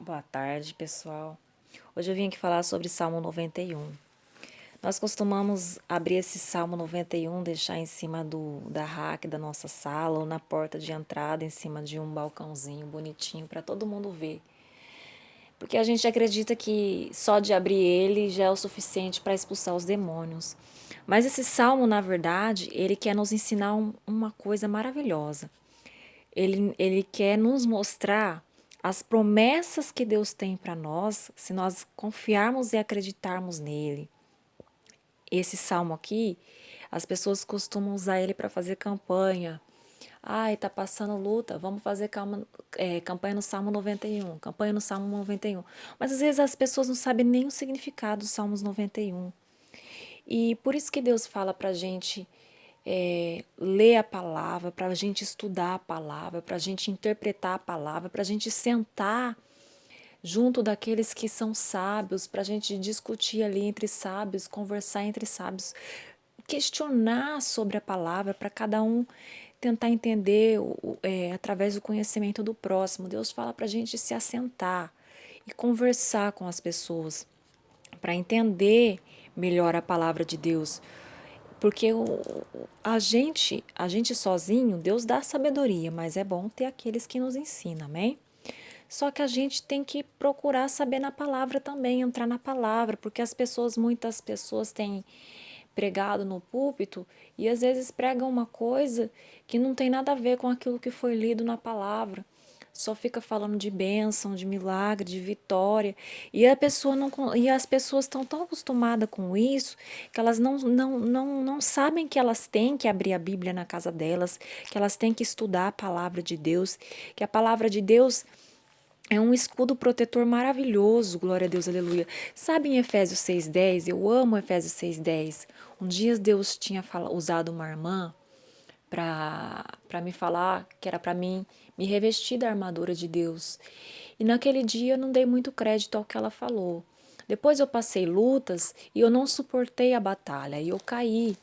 Boa tarde, pessoal. Hoje eu vim aqui falar sobre Salmo 91. Nós costumamos abrir esse Salmo 91, deixar em cima da rack da nossa sala ou na porta de entrada, em cima de um balcãozinho bonitinho para todo mundo ver. Porque a gente acredita que só de abrir ele já é o suficiente para expulsar os demônios. Mas esse salmo, na verdade, ele quer nos ensinar uma coisa maravilhosa. Ele quer nos mostrar as promessas que Deus tem para nós, se nós confiarmos e acreditarmos nele. Esse salmo aqui, as pessoas costumam usar ele para fazer campanha. Ai, tá passando luta, vamos fazer campanha no Salmo 91, campanha no Salmo 91. Mas às vezes as pessoas não sabem nem o significado dos Salmos 91. E por isso que Deus fala para a gente ler a palavra, para a gente estudar a palavra, para a gente interpretar a palavra, para a gente sentar junto daqueles que são sábios, para a gente discutir ali entre sábios, conversar entre sábios, questionar sobre a palavra, para cada um tentar entender através do conhecimento do próximo. Deus fala para a gente se assentar e conversar com as pessoas, para entender melhor a palavra de Deus. Porque a gente sozinho, Deus dá sabedoria, mas é bom ter aqueles que nos ensinam, amém? Só que a gente tem que procurar saber na palavra também, entrar na palavra, porque muitas pessoas têm pregado no púlpito e às vezes pregam uma coisa que não tem nada a ver com aquilo que foi lido na palavra. Só fica falando de bênção, de milagre, de vitória. E a pessoa não, e as pessoas estão tão acostumadas com isso que elas não sabem que elas têm que abrir a Bíblia na casa delas, que elas têm que estudar a palavra de Deus, que a palavra de Deus é um escudo protetor maravilhoso, glória a Deus, aleluia. Sabe em Efésios 6,10? Eu amo Efésios 6,10. Um dia Deus tinha usado uma irmã para me falar que era para mim me revestir da armadura de Deus. E naquele dia eu não dei muito crédito ao que ela falou. Depois eu passei lutas e eu não suportei a batalha e eu caí.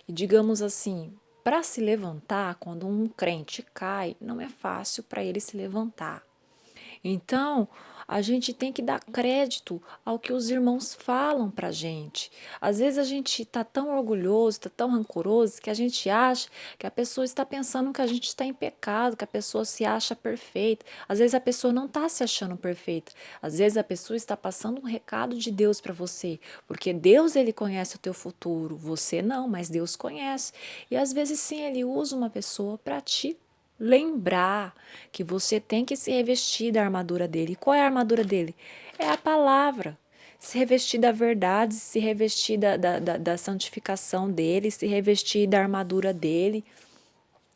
E digamos assim, para se levantar, quando um crente cai, não é fácil para ele se levantar. Então, a gente tem que dar crédito ao que os irmãos falam para a gente. Às vezes a gente está tão orgulhoso, está tão rancoroso, que a gente acha que a pessoa está pensando que a gente está em pecado, que a pessoa se acha perfeita. Às vezes a pessoa não está se achando perfeita. Às vezes a pessoa está passando um recado de Deus para você, porque Deus ele conhece o teu futuro, você não, mas Deus conhece. E às vezes sim, ele usa uma pessoa para te lembrar que você tem que se revestir da armadura dele. E qual é a armadura dele? É a palavra. Se revestir da verdade, se revestir da santificação dele, se revestir da armadura dele.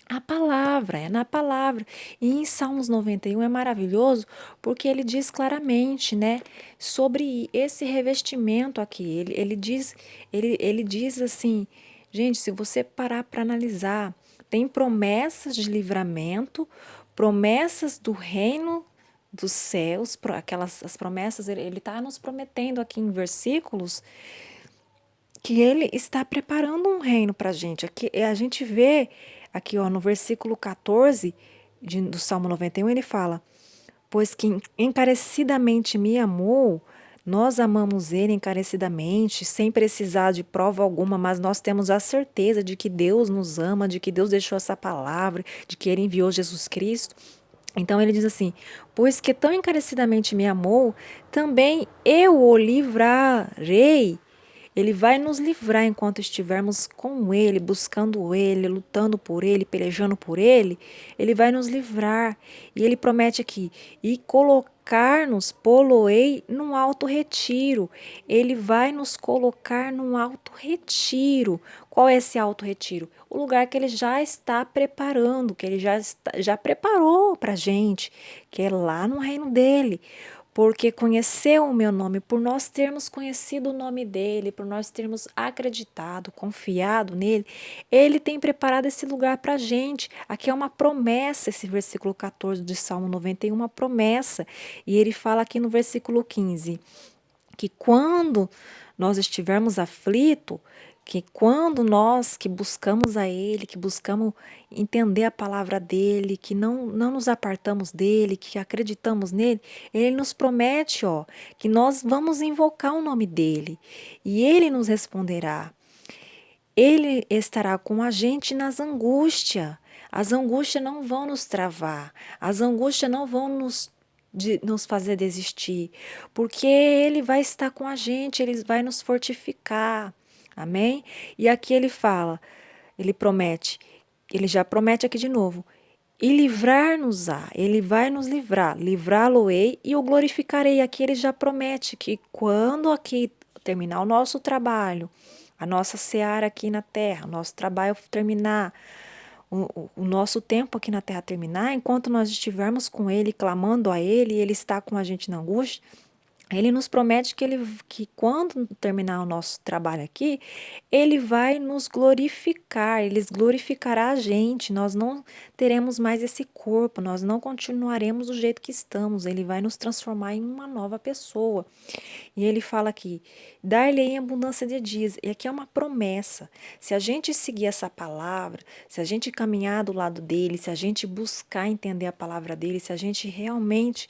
A palavra, é na palavra. E em Salmos 91 é maravilhoso porque ele diz claramente, né, sobre esse revestimento aqui. Ele diz assim, gente, se você parar para analisar, tem promessas de livramento, promessas do reino dos céus, as promessas, ele está nos prometendo aqui em versículos que ele está preparando um reino para a gente. Aqui, a gente vê aqui ó, no versículo 14 do Salmo 91, ele fala: Pois que encarecidamente me amou, nós amamos ele encarecidamente, sem precisar de prova alguma, mas nós temos a certeza de que Deus nos ama, de que Deus deixou essa palavra, de que ele enviou Jesus Cristo. Então ele diz assim: Pois que tão encarecidamente me amou, também eu o livrarei. Ele vai nos livrar enquanto estivermos com Ele, buscando Ele, lutando por Ele, pelejando por Ele. Ele vai nos livrar. E Ele promete aqui: e colocar-nos, poloei, num alto retiro. Ele vai nos colocar num alto retiro. Qual é esse alto retiro? O lugar que Ele já está preparando, que Ele já preparou para a gente, que é lá no reino dele. Porque conheceu o meu nome, por nós termos conhecido o nome dele, por nós termos acreditado, confiado nele, ele tem preparado esse lugar para a gente. Aqui é uma promessa, esse versículo 14 de Salmo 91, uma promessa. E ele fala aqui no versículo 15, que quando nós estivermos aflitos, Que quando nós que buscamos a Ele, que buscamos entender a palavra dEle, que não nos apartamos dEle, que acreditamos nele, Ele nos promete, ó, que nós vamos invocar o nome dEle e Ele nos responderá. Ele estará com a gente nas angústias. As angústias não vão nos travar, as angústias não vão nos fazer desistir, porque Ele vai estar com a gente, Ele vai nos fortificar. Amém? E aqui ele fala, ele promete, ele já promete aqui de novo, e livrar-nos-á, ele vai nos livrar, livrá-lo-ei e o glorificarei. Aqui ele já promete que quando aqui terminar o nosso trabalho, a nossa seara aqui na terra, o nosso trabalho terminar, o nosso tempo aqui na terra terminar, enquanto nós estivermos com ele, clamando a ele, e ele está com a gente na angústia, ele nos promete que quando terminar o nosso trabalho aqui, ele vai nos glorificar, ele glorificará a gente. Nós não teremos mais esse corpo, nós não continuaremos do jeito que estamos. Ele vai nos transformar em uma nova pessoa. E ele fala aqui: dar-lhe em abundância de dias. E aqui é uma promessa. Se a gente seguir essa palavra, se a gente caminhar do lado dele, se a gente buscar entender a palavra dele, se a gente realmente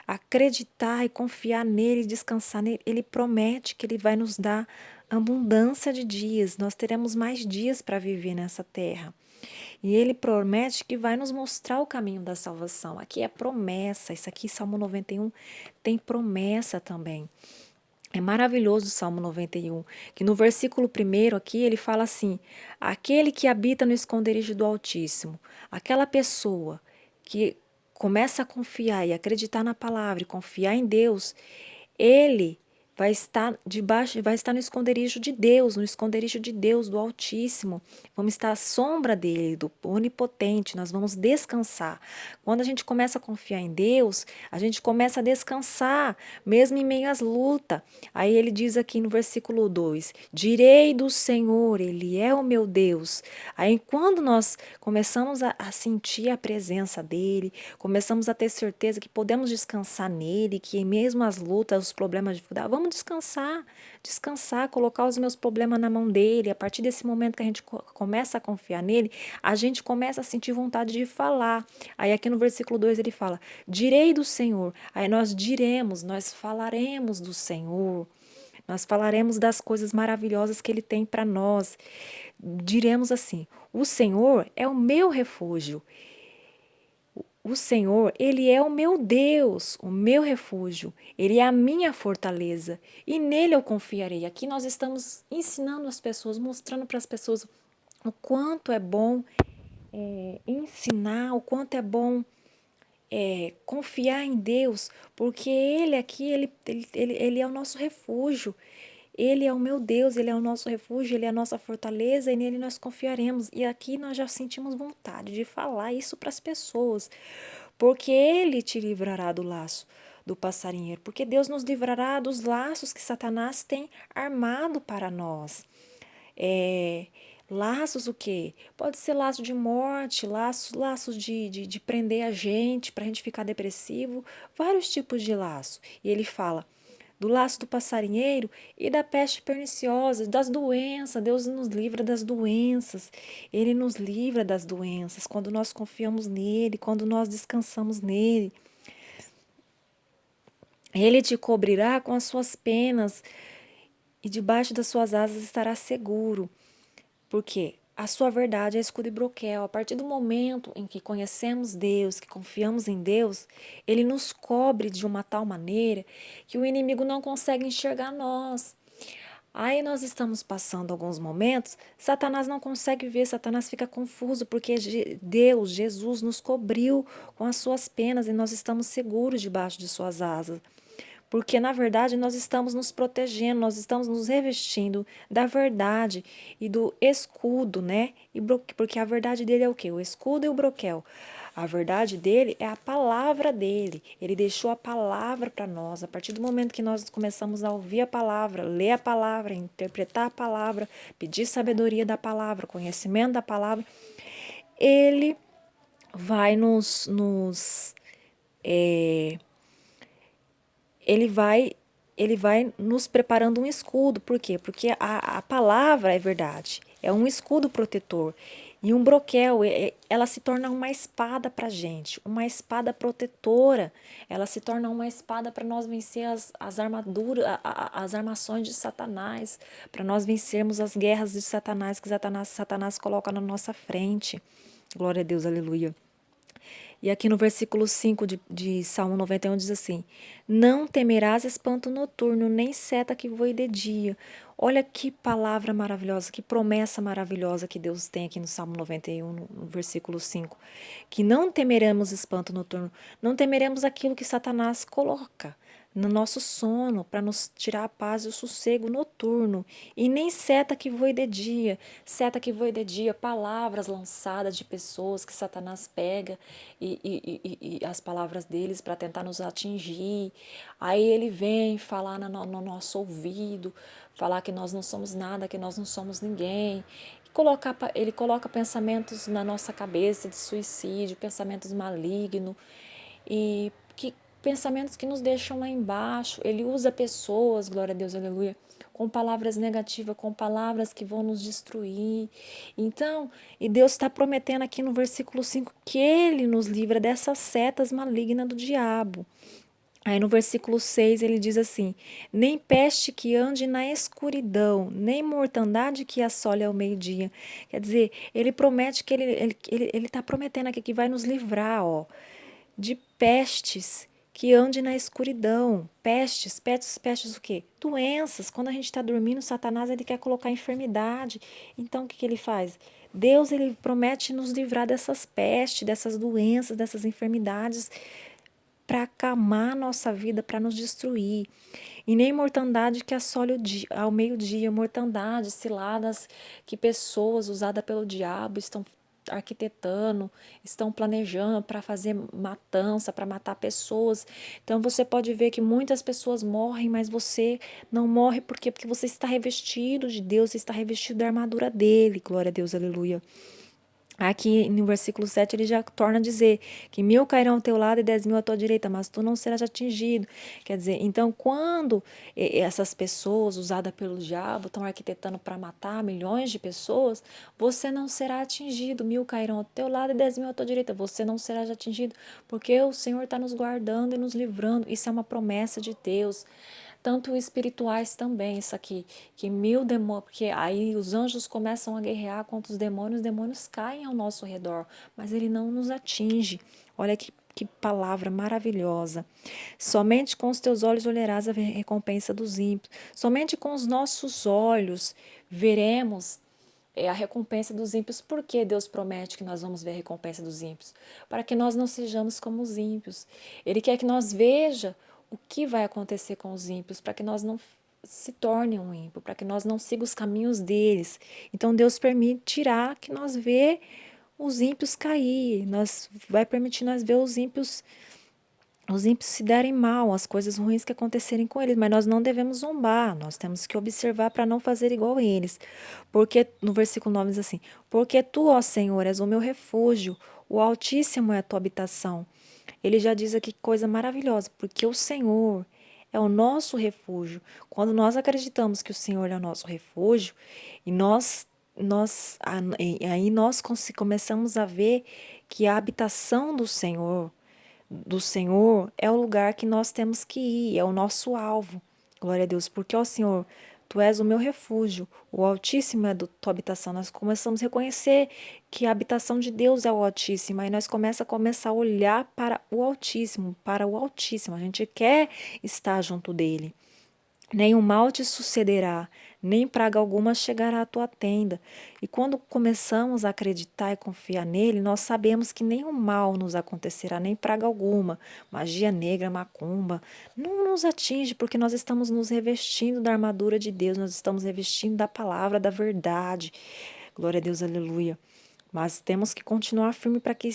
acreditar e confiar nele, descansar nele, ele promete que ele vai nos dar abundância de dias. Nós teremos mais dias para viver nessa terra. E ele promete que vai nos mostrar o caminho da salvação. Aqui é promessa. Isso aqui, Salmo 91, tem promessa também. É maravilhoso o Salmo 91, que no versículo 1 aqui ele fala assim: aquele que habita no esconderijo do Altíssimo, aquela pessoa que começa a confiar e acreditar na palavra e confiar em Deus, ele vai estar debaixo, vai estar no esconderijo de Deus, no esconderijo de Deus, do Altíssimo. Vamos estar à sombra dele, do Onipotente, nós vamos descansar. Quando a gente começa a confiar em Deus, a gente começa a descansar, mesmo em meio às lutas. Aí ele diz aqui no versículo 2: direi do Senhor, Ele é o meu Deus. Aí quando nós começamos a sentir a presença dele, começamos a ter certeza que podemos descansar nele, que mesmo as lutas, os problemas, dificuldades, vamos descansar, colocar os meus problemas na mão dele. A partir desse momento que a gente começa a confiar nele, a gente começa a sentir vontade de falar. Aí aqui no versículo 2 ele fala: direi do Senhor. Aí nós diremos, nós falaremos do Senhor. Nós falaremos das coisas maravilhosas que ele tem para nós. Diremos assim: o Senhor é o meu refúgio. O Senhor, Ele é o meu Deus, o meu refúgio, Ele é a minha fortaleza e nele eu confiarei. Aqui nós estamos ensinando as pessoas, mostrando para as pessoas o quanto é bom ensinar, o quanto é bom confiar em Deus, porque Ele aqui, ele é o nosso refúgio. Ele é o meu Deus, Ele é o nosso refúgio, Ele é a nossa fortaleza e nele nós confiaremos. E aqui nós já sentimos vontade de falar isso para as pessoas, porque Ele te livrará do laço do passarinheiro, porque Deus nos livrará dos laços que Satanás tem armado para nós. É, laços o quê? Pode ser laço de morte, laços de prender a gente, para a gente ficar depressivo, vários tipos de laço. E ele fala do laço do passarinheiro e da peste perniciosa, das doenças. Deus nos livra das doenças. Ele nos livra das doenças quando nós confiamos nele, quando nós descansamos nele. Ele te cobrirá com as suas penas e debaixo das suas asas estará seguro. Porque a sua verdade é escudo e broquel. A partir do momento em que conhecemos Deus, que confiamos em Deus, Ele nos cobre de uma tal maneira que o inimigo não consegue enxergar nós. Aí nós estamos passando alguns momentos, Satanás não consegue ver, Satanás fica confuso, porque Deus, Jesus, nos cobriu com as suas penas e nós estamos seguros debaixo de suas asas. Porque, na verdade, nós estamos nos protegendo, nós estamos nos revestindo da verdade e do escudo, né? Porque a verdade dele é o quê? O escudo e o broquel. A verdade dele é a palavra dele. Ele deixou a palavra para nós. A partir do momento que nós começamos a ouvir a palavra, ler a palavra, interpretar a palavra, pedir sabedoria da palavra, conhecimento da palavra, ele vai ele vai ele vai nos preparando um escudo. Por quê? Porque a palavra é verdade, é um escudo protetor. E um broquel, ela se torna uma espada para a gente, uma espada protetora. Ela se torna uma espada para nós vencer as armaduras, as armações de Satanás, para nós vencermos as guerras de Satanás que Satanás coloca na nossa frente. Glória a Deus, aleluia. E aqui no versículo 5 de Salmo 91 diz assim: Não temerás espanto noturno, nem seta que voe de dia. Olha que palavra maravilhosa, que promessa maravilhosa que Deus tem aqui no Salmo 91, no versículo 5. Que não temeremos espanto noturno, não temeremos aquilo que Satanás coloca no nosso sono para nos tirar a paz e o sossego noturno, e nem seta que voe de dia, palavras lançadas de pessoas que Satanás pega e as palavras deles para tentar nos atingir. Aí ele vem falar no nosso ouvido, falar que nós não somos nada, que nós não somos ninguém. Ele coloca pensamentos na nossa cabeça de suicídio, pensamentos malignos, e pensamentos que nos deixam lá embaixo. Ele usa pessoas, glória a Deus, aleluia, com palavras negativas, com palavras que vão nos destruir. Então, e Deus está prometendo aqui no versículo 5 que Ele nos livra dessas setas malignas do diabo. Aí no versículo 6 ele diz assim: Nem peste que ande na escuridão, nem mortandade que assole ao meio-dia. Quer dizer, ele promete que ele está prometendo aqui que vai nos livrar, ó, de pestes que ande na escuridão. Pestes o quê? Doenças. Quando a gente está dormindo, Satanás ele quer colocar enfermidade. Então o que ele faz? Deus ele promete nos livrar dessas pestes, dessas doenças, dessas enfermidades, para acalmar a nossa vida, para nos destruir. E nem mortandade que assole ao meio-dia, mortandade, ciladas que pessoas usadas pelo diabo estão arquitetando, estão planejando para fazer matança, para matar pessoas. Então você pode ver que muitas pessoas morrem, mas você não morre por quê? Porque você está revestido de Deus, você está revestido da armadura dele. Glória a Deus, aleluia. Aqui no versículo 7 ele já torna a dizer que 1.000 cairão ao teu lado e 10.000 à tua direita, mas tu não serás atingido. Quer dizer, então quando essas pessoas usadas pelo diabo estão arquitetando para matar milhões de pessoas, você não será atingido. 1.000 cairão ao teu lado e 10.000 à tua direita, você não será atingido, porque o Senhor está nos guardando e nos livrando. Isso é uma promessa de Deus. Tanto espirituais também, isso aqui, que 1.000 demônios, porque aí os anjos começam a guerrear contra os demônios caem ao nosso redor, mas ele não nos atinge. Olha que palavra maravilhosa. Somente com os teus olhos olharás a recompensa dos ímpios. Somente com os nossos olhos veremos a recompensa dos ímpios. Por que Deus promete que nós vamos ver a recompensa dos ímpios? Para que nós não sejamos como os ímpios. Ele quer que nós veja o que vai acontecer com os ímpios, para que nós não se torne um ímpio, para que nós não sigamos os caminhos deles. Então Deus permitirá que nós vê os ímpios cair, vai permitir nós ver os ímpios se darem mal, as coisas ruins que acontecerem com eles, mas nós não devemos zombar, nós temos que observar para não fazer igual a eles. Porque no versículo 9 diz assim: Porque tu, ó Senhor, és o meu refúgio, o Altíssimo é a tua habitação. Ele já diz aqui que coisa maravilhosa, porque o Senhor é o nosso refúgio. Quando nós acreditamos que o Senhor é o nosso refúgio, e aí nós começamos a ver que a habitação do Senhor é o lugar que nós temos que ir, é o nosso alvo. Glória a Deus, porque, ó Senhor, Tu és o meu refúgio, o Altíssimo é a tua habitação. Nós começamos a reconhecer que a habitação de Deus é o Altíssimo, aí nós começar a olhar para o Altíssimo, para o Altíssimo. A gente quer estar junto dele. Nenhum mal te sucederá, nem praga alguma chegará à tua tenda. E quando começamos a acreditar e confiar nele, nós sabemos que nenhum mal nos acontecerá, nem praga alguma. Magia negra, macumba, não nos atinge, porque nós estamos nos revestindo da armadura de Deus, nós estamos revestindo da palavra, da verdade. Glória a Deus, aleluia. Mas temos que continuar firme para que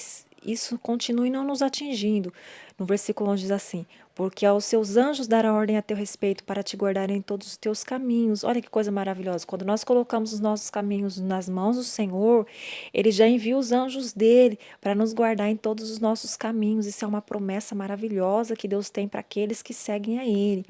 isso continue não nos atingindo. No versículo 11 diz assim: porque aos seus anjos dará ordem a teu respeito para te guardarem em todos os teus caminhos. Olha que coisa maravilhosa. Quando nós colocamos os nossos caminhos nas mãos do Senhor, Ele já envia os anjos dele para nos guardar em todos os nossos caminhos. Isso é uma promessa maravilhosa que Deus tem para aqueles que seguem a Ele.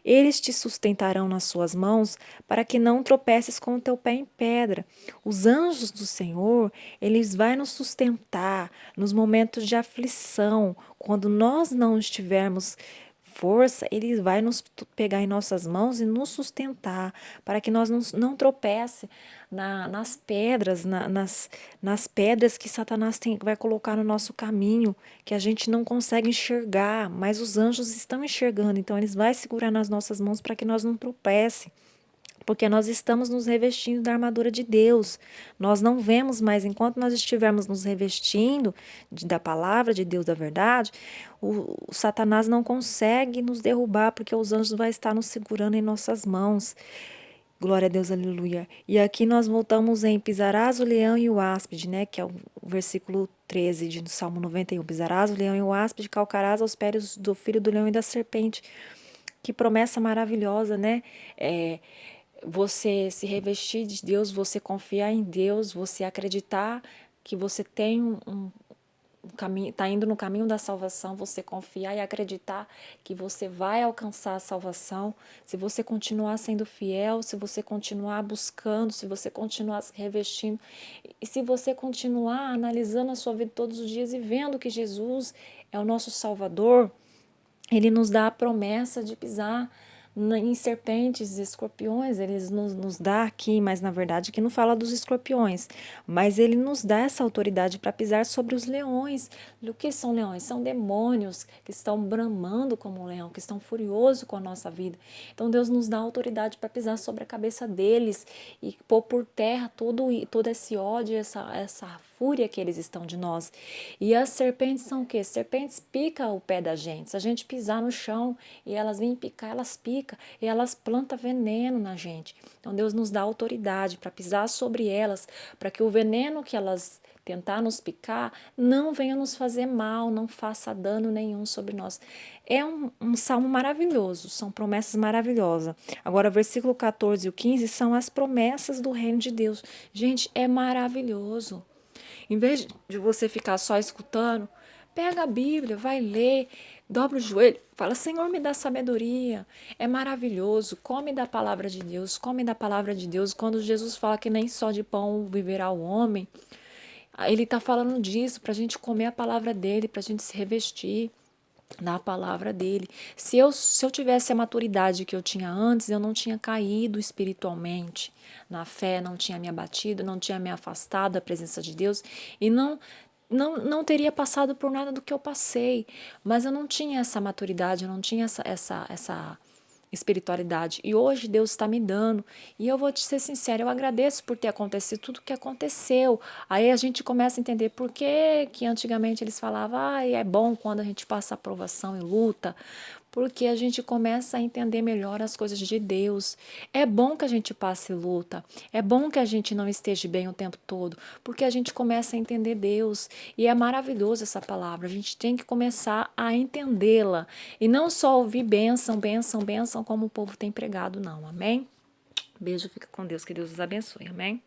Eles te sustentarão nas suas mãos para que não tropeces com o teu pé em pedra. Os anjos do Senhor, eles vão nos sustentar nos momentos de aflição. Quando nós não estivermos força, Ele vai nos pegar em nossas mãos e nos sustentar, para que nós não tropece nas pedras, nas pedras que Satanás vai colocar no nosso caminho, que a gente não consegue enxergar, mas os anjos estão enxergando, então eles vão segurar nas nossas mãos para que nós não tropece. Porque nós estamos nos revestindo da armadura de Deus. Nós não vemos mais, enquanto nós estivermos nos revestindo da palavra de Deus, da verdade, o Satanás não consegue nos derrubar, porque os anjos vão estar nos segurando em nossas mãos. Glória a Deus, aleluia. E aqui nós voltamos em pisarás o leão e o áspide, né? Que é o versículo 13 do Salmo 91. Pisarás o leão e o áspide, calcarás aos pés do filho do leão e da serpente. Que promessa maravilhosa, né? Você se revestir de Deus, você confiar em Deus, você acreditar que você tem um caminho, está indo no caminho da salvação, você confiar e acreditar que você vai alcançar a salvação, se você continuar sendo fiel, se você continuar buscando, se você continuar se revestindo, e se você continuar analisando a sua vida todos os dias e vendo que Jesus é o nosso Salvador, Ele nos dá a promessa de pisar em serpentes e escorpiões. Ele nos dá aqui, mas na verdade aqui não fala dos escorpiões, mas ele nos dá essa autoridade para pisar sobre os leões. O que são leões? São demônios que estão bramando como um leão, que estão furiosos com a nossa vida. Então Deus nos dá autoridade para pisar sobre a cabeça deles e pôr por terra todo esse ódio, essa fúria que eles estão de nós. E as serpentes são o quê? Serpentes picam o pé da gente. Se a gente pisar no chão e elas vêm picar, elas picam e elas plantam veneno na gente. Então Deus nos dá autoridade para pisar sobre elas, para que o veneno que elas tentar nos picar não venha nos fazer mal, não faça dano nenhum sobre nós. É um salmo maravilhoso, são promessas maravilhosas. Agora, versículo 14 e o 15 são as promessas do reino de Deus. Gente, é maravilhoso. Em vez de você ficar só escutando, pega a Bíblia, vai ler, dobra o joelho, fala: Senhor, me dá sabedoria. É maravilhoso, come da palavra de Deus, come da palavra de Deus. Quando Jesus fala que nem só de pão viverá o homem, Ele está falando disso, para a gente comer a palavra dele, para a gente se revestir na palavra dele. Se eu tivesse a maturidade que eu tinha antes, eu não tinha caído espiritualmente na fé, não tinha me abatido, não tinha me afastado da presença de Deus e não teria passado por nada do que eu passei. Mas eu não tinha essa maturidade, eu não tinha essa espiritualidade. E hoje Deus está me dando. E eu vou te ser sincera, eu agradeço por ter acontecido tudo o que aconteceu. Aí a gente começa a entender por que antigamente eles falavam: é bom quando a gente passa aprovação e luta. Porque a gente começa a entender melhor as coisas de Deus. É bom que a gente passe luta. É bom que a gente não esteja bem o tempo todo. Porque a gente começa a entender Deus. E é maravilhoso essa palavra. A gente tem que começar a entendê-la. E não só ouvir bênção, bênção, bênção, como o povo tem pregado, não. Amém? Beijo, fica com Deus. Que Deus os abençoe. Amém?